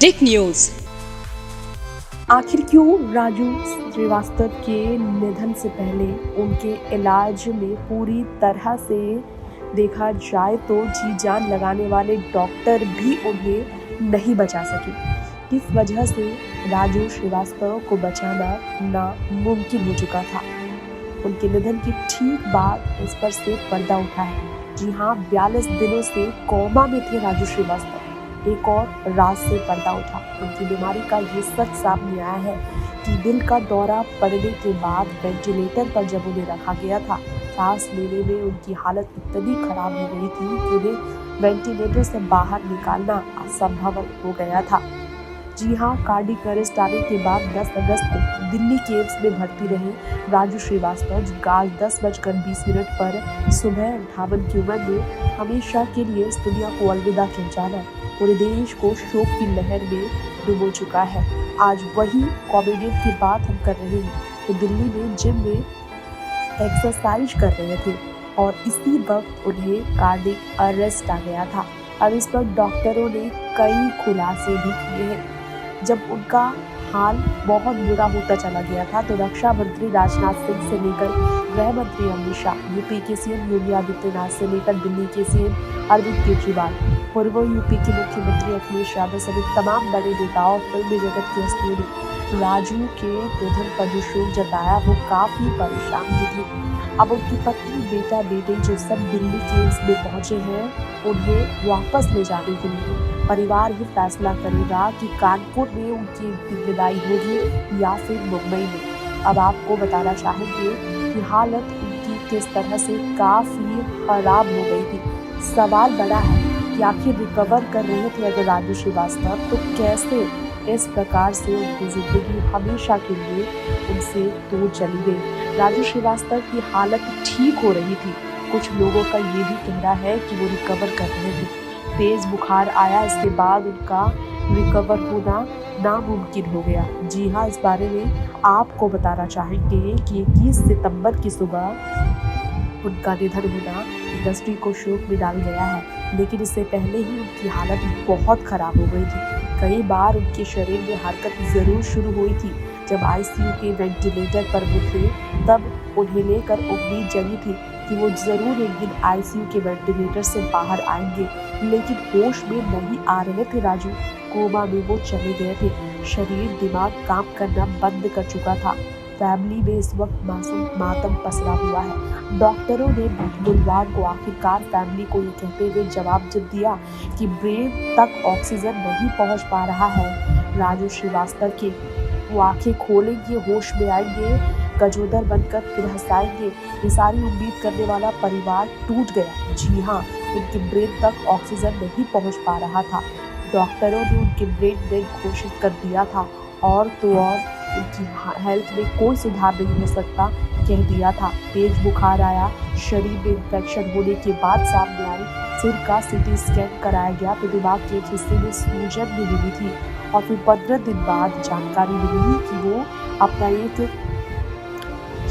Tech news. आखिर क्यों राजू श्रीवास्तव के निधन से पहले उनके इलाज में पूरी तरह से देखा जाए तो जी जान लगाने वाले डॉक्टर भी उन्हें नहीं बचा सके। किस वजह से राजू श्रीवास्तव को बचाना नामुमकिन हो चुका था। उनके निधन की ठीक बाद इस पर से पर्दा उठा है। जी हाँ, 42 दिनों से कोमा में थे राजू श्रीवास्तव। एक और राज से पर्दा उठा। उनकी बीमारी का ये सच सामने आया है कि दिल का दौरा पड़ने के बाद वेंटिलेटर पर जब उन्हें रखा गया था, सांस लेने में उनकी हालत इतनी खराब हो गई थी कि उन्हें वेंटिलेटर से बाहर निकालना असंभव हो गया था। जी हाँ, कार्डियक अरेस्ट आने के बाद 10 अगस्त को दिल्ली के एम्स में भर्ती रहे राजू श्रीवास्तव आज 10:20 पर सुबह 58 की उम्र में हमेशा के लिए इस दुनिया को अलविदा कह जाना पूरे देश को शोक की लहर में डुबो चुका है। आज वही कॉमेडियन की बात हम कर रहे हैं तो दिल्ली में जिम में एक्सरसाइज कर रहे थे और इसी वक्त उन्हें कार्डियक अरेस्ट आ गया था। अब इस पर डॉक्टरों ने कई खुलासे भी किए हैं। जब उनका हाल बहुत बुरा होता चला गया था तो रक्षा मंत्री राजनाथ सिंह से लेकर गृह मंत्री अमित शाह, यूपी के सीएम योगी आदित्यनाथ से लेकर दिल्ली के सीएम अरविंद केजरीवाल, पूर्व यूपी के मुख्यमंत्री अखिलेश यादव समेत तमाम बड़े नेताओं फिल्मी जगत की हस्तियों ने राजू के निधन पर जो शोक जताया वो काफी परेशान भी थी। अब उनकी पत्नी, बेटा, बेटे जो सब दिल्ली के एम्स में पहुंचे हैं, उन्हें वापस ले जाने के लिए परिवार ही फैसला करेगा कि कानपुर में उनकी विदाई होगी या फिर मुंबई में। अब आपको बताना चाहेंगे कि हालत उनकी किस तरह से काफी खराब हो गई थी। सवाल बड़ा है कि आखिर रिकवर कर रहे थे अगर राजू श्रीवास्तव तो कैसे इस प्रकार से उनकी जिंदगी हमेशा के लिए उनसे दूर चली गई। राजू श्रीवास्तव की हालत ठीक हो रही थी। कुछ लोगों का ये भी कहना है कि वो रिकवर कर रहे थे। तेज बुखार आया, इसके बाद उनका रिकवर होना नामुमकिन हो गया। जी हाँ, इस बारे में आपको बताना चाहेंगे कि 21 सितंबर की सुबह उनका निधन होना इंडस्ट्री को शोक में डाल गया है, लेकिन इससे पहले ही उनकी हालत बहुत खराब हो गई थी। कई बार उनके शरीर में हरकत जरूर शुरू हुई थी। जब आईसीयू के वेंटिलेटर पर वो थे तब उन्हें लेकर उम्मीद जगी थी कि वो जरूर एक दिन आईसीयू के वेंटिलेटर से बाहर आएंगे, लेकिन होश में नहीं आ रहे थे राजू। कोमा में वो चले गए थे। शरीर, दिमाग काम करना बंद कर चुका था। फैमिली में इस वक्त मासूम मातम पसरा हुआ है। डॉक्टरों ने बुधवार को आखिरकार फैमिली को ये कहते हुए जवाब दिया कि ब्रेन तक ऑक्सीजन नहीं पहुंच पा रहा है राजू श्रीवास्तव के। वो आंखें खोलेंगे, होश में आएंगे, गजोदर बनकर फिर हंसाएंगे। ये सारी उम्मीद करने वाला परिवार टूट गया। जी हाँ, उनके ब्रेन तक ऑक्सीजन नहीं पहुंच पा रहा था। डॉक्टरों ने उनके ब्रेन डेड घोषित कर दिया था और तो और उनकी हेल्थ में कोई सुधार नहीं हो सकता कह दिया था। तेज बुखार आया, शरीर में इन्फेक्शन होने के बाद सामने आई। सिर का सीटी स्कैन कराया गया तो दिमाग के एक हिस्से में सूजन भी मिली थी और फिर 15 दिन बाद जानकारी मिली कि वो अपना एक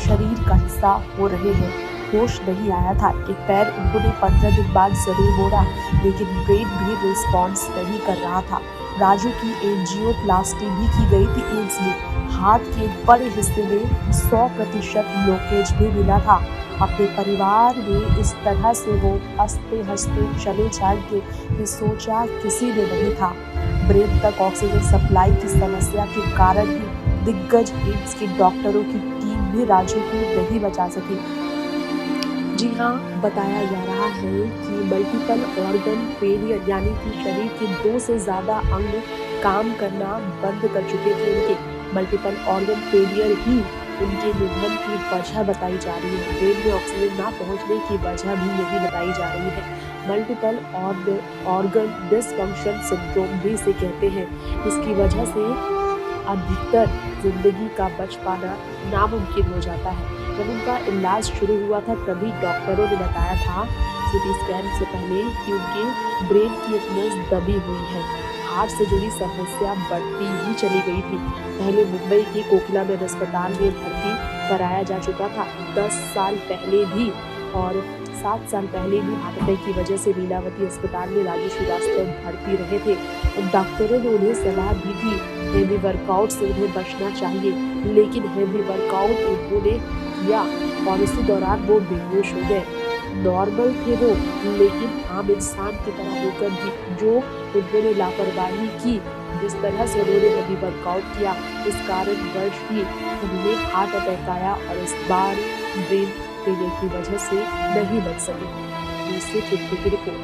शरीर का हिस्सा हो रहे हैं। होश नहीं आया था। एक पैर उन्होंने 15 दिन बाद जरूर मोड़ा, लेकिन ब्रेन भी रिस्पॉन्स नहीं कर रहा था। राजू की एंजियोप्लास्टी भी की गई थी एम्स में। हाथ के एक बड़े हिस्से में 100% ब्लॉकेज भी मिला था। अपने परिवार में इस तरह से वो हंसते हंसते चले जाएंगे ये सोचा किसी ने नहीं था। ब्रेन तक ऑक्सीजन सप्लाई की समस्या के कारण ही दिग्गज एम्स के डॉक्टरों की टीम भी राजू को नहीं बचा सकी। जी हाँ, बताया जा रहा है कि मल्टीपल ऑर्गन फेलियर यानी कि शरीर के 2 से ज़्यादा अंग काम करना बंद कर चुके थे। उनके मल्टीपल ऑर्गन फेलियर ही उनके निधन की वजह बताई जा रही है। ब्रेन में ऑक्सीजन ना पहुंचने की वजह भी यही बताई जा रही है। मल्टीपल ऑर्गन डिसफंक्शन सिंड्रोम भी इसे कहते हैं। इसकी वजह से अधिकतर जिंदगी का बच पाना नामुमकिन हो जाता है। जब उनका इलाज शुरू हुआ था तभी डॉक्टरों ने बताया था सीटी स्कैन से पहले कि उनके ब्रेन की एक नस दबी हुई है। हार्ट से जुड़ी समस्या बढ़ती ही चली गई थी। पहले मुंबई के कोकिलाबेन अस्पताल में भर्ती कराया जा चुका था 10 साल पहले भी, और 7 साल पहले भी हार्ट अटैक की वजह से लीलावती अस्पताल में राजू श्रीवास्तव भर्ती रहे थे। डॉक्टरों ने उन्हें सलाह दी थी हेवी वर्कआउट से उन्हें बचना चाहिए, लेकिन हेवी वर्कआउट उन्होंने किया और इसी दौरान वो बेहोश हो गए। नॉर्मल थे वो, लेकिन आम इंसान की तरह होकर भी जो उन्होंने लापरवाही की, जिस तरह से उन्होंने हेवी वर्कआउट किया, इस कारणवश भी उन्हें हार्ट अटैक आया और इस बार ब्रेन फेलियर की वजह से नहीं बच सके। न्यूज़ से की रिपोर्ट।